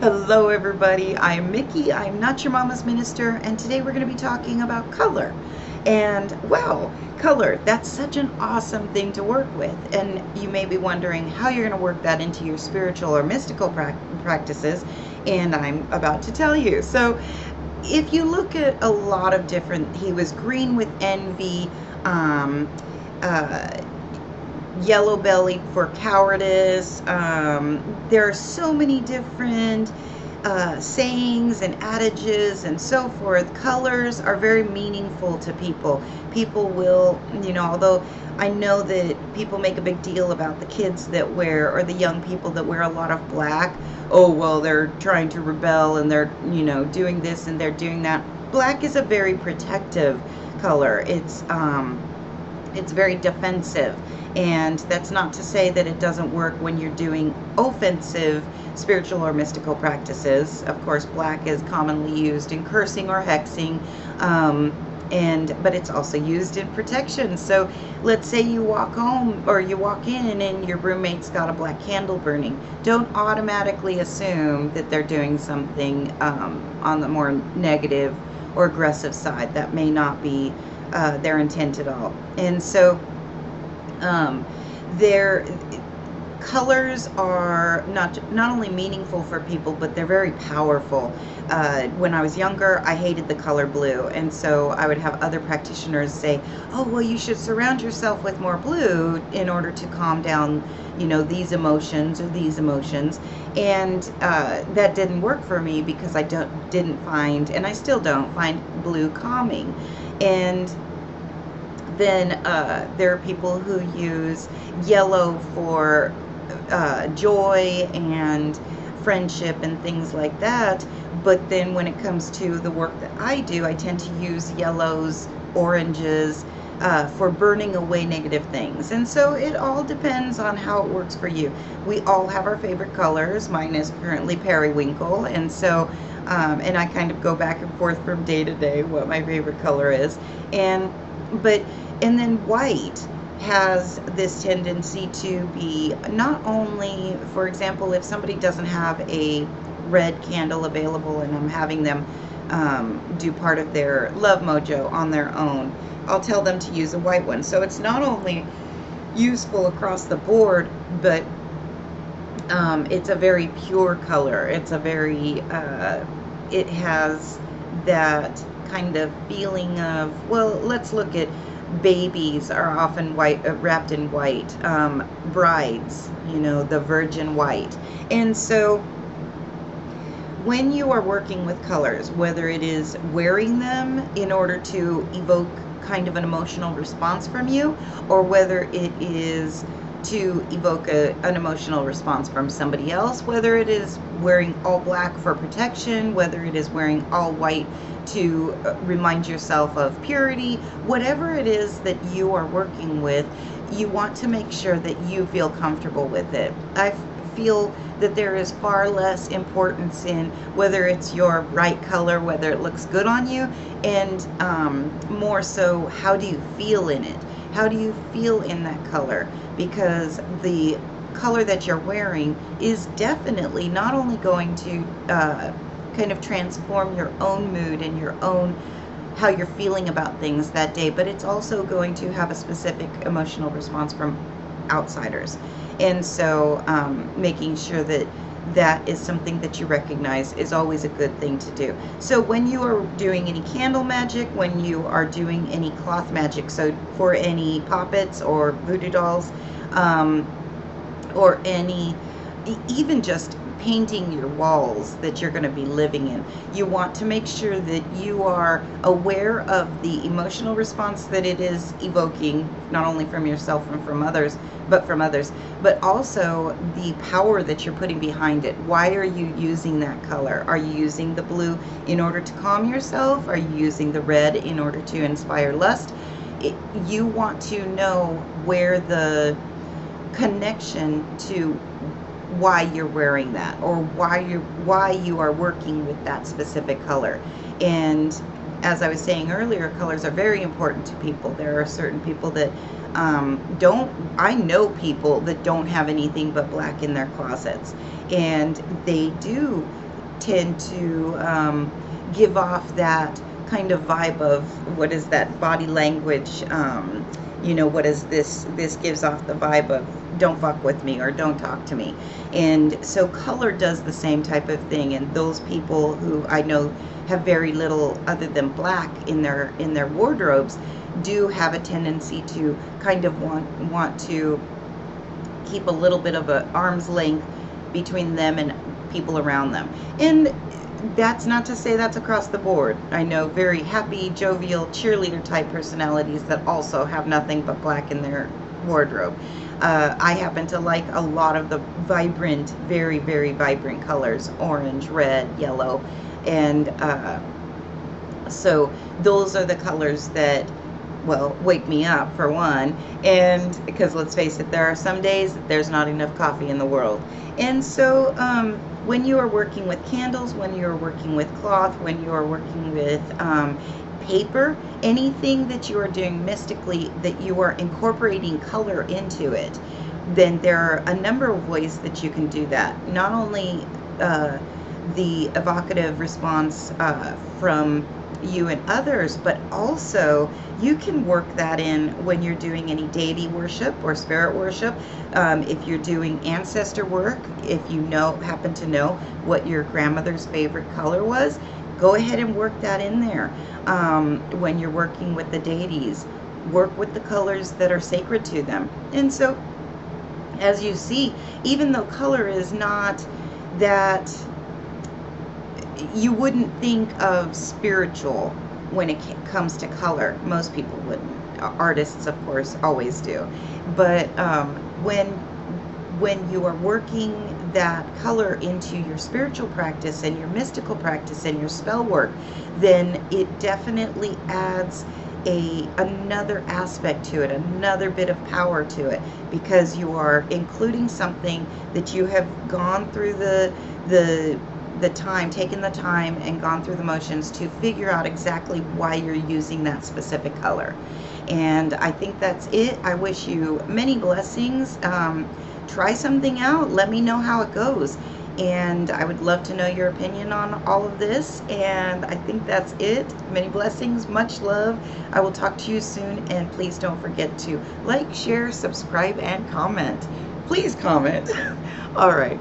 Hello, everybody. I'm Mickey. I'm Not Your Mama's Minister, and today we're going to be talking about color. And wow, color, that's such an awesome thing to work with. And you may be wondering how you're going to work that into your spiritual or mystical practices, and I'm about to tell you. So, if you look at a lot of different, he was green with envy, um, uh, yellow bellied for cowardice. There are so many different sayings and adages and so forth. Colors are very meaningful to people. People will, although I know that people make a big deal about the kids that wear, or the young people that wear a lot of black. Oh, well, they're trying to rebel and they're, doing this and they're doing that. Black is a very protective color. It's very defensive. And that's not to say that it doesn't work when you're doing offensive spiritual or mystical practices. Of course, black is commonly used in cursing or hexing, but it's also used in protection. So let's say you walk home or you walk in and your roommate's got a black candle burning. Don't automatically assume that they're doing something on the more negative or aggressive side. That may not be their intent at all. And so their colors are not only meaningful for people, but they're very powerful. When I was younger, I hated the color blue, and so I would have other practitioners say, "Oh, well, you should surround yourself with more blue in order to calm down, these emotions or these emotions." And that didn't work for me because I didn't find, and I still don't find, blue calming. And then there are people who use yellow for joy and friendship and things like that. But then when it comes to the work that I do, I tend to use yellows, oranges, for burning away negative things. And so it all depends on how it works for you. We all have our favorite colors. Mine is currently periwinkle. And so, and I kind of go back and forth from day to day what my favorite color is. And then white has this tendency to be not only, for example, if somebody doesn't have a red candle available and I'm having them do part of their love mojo on their own, I'll tell them to use a white one. So it's not only useful across the board, but it's a very pure color. It's a very, it has that kind of feeling of, well, let's look at babies are often white, wrapped in white, brides, the virgin white. And so when you are working with colors, whether it is wearing them in order to evoke kind of an emotional response from you, or whether it is to evoke an emotional response from somebody else, whether it is wearing all black for protection, whether it is wearing all white to remind yourself of purity, whatever it is that you are working with, you want to make sure that you feel comfortable with it. I feel that there is far less importance in whether it's your right color, whether it looks good on you, and more so, how do you feel in it? How do you feel in that color? Because the color that you're wearing is definitely not only going to kind of transform your own mood and your own how you're feeling about things that day, but it's also going to have a specific emotional response from outsiders. And so making sure that that is something that you recognize is always a good thing to do. So when you are doing any candle magic, when you are doing any cloth magic, so for any poppets or voodoo dolls, or any, even just painting your walls that you're going to be living in, you want to make sure that you are aware of the emotional response that it is evoking, not only from yourself and from others, but also the power that you're putting behind it. Why are you using that color? Are you using the blue in order to calm yourself? Are you using the red in order to inspire lust? You want to know where the connection to why you're wearing that, or why you are working with that specific color. And as I was saying earlier, colors are very important to people. There are certain people that I know people that don't have anything but black in their closets, and they do tend to give off that kind of vibe of, what is that body language, you know, what is this? This gives off the vibe of don't fuck with me or don't talk to me. And so color does the same type of thing. And those people who I know have very little other than black in their wardrobes do have a tendency to kind of want to keep a little bit of an arm's length between them and people around them. And that's not to say that's across the board. I know very happy, jovial, cheerleader type personalities that also have nothing but black in their wardrobe. I happen to like a lot of the vibrant, very, very vibrant colors, orange, red, yellow, and so those are the colors that, well, wake me up for one. And because let's face it, there are some days that there's not enough coffee in the world. And so when you are working with candles, when you are working with cloth, when you are working with paper, anything that you are doing mystically, that you are incorporating color into it, then there are a number of ways that you can do that. Not only the evocative response from you and others, but also you can work that in when you're doing any deity worship or spirit worship. If you're doing ancestor work, if you happen to know what your grandmother's favorite color was, go ahead and work that in there. When you're working with the deities, work with the colors that are sacred to them. And so, as you see, even though color is not that, you wouldn't think of spiritual when it comes to color. Most people wouldn't. Artists, of course, always do. But when you are working that color into your spiritual practice and your mystical practice and your spell work, then it definitely adds another aspect to it, another bit of power to it, because you are including something that you have gone through taken the time and gone through the motions to figure out exactly why you're using that specific color. And I think that's it. I wish you many blessings. Try something out. Let me know how it goes. And I would love to know your opinion on all of this. And I think that's it. Many blessings, much love. I will talk to you soon. And please don't forget to like, share, subscribe, and comment. Please comment. All right.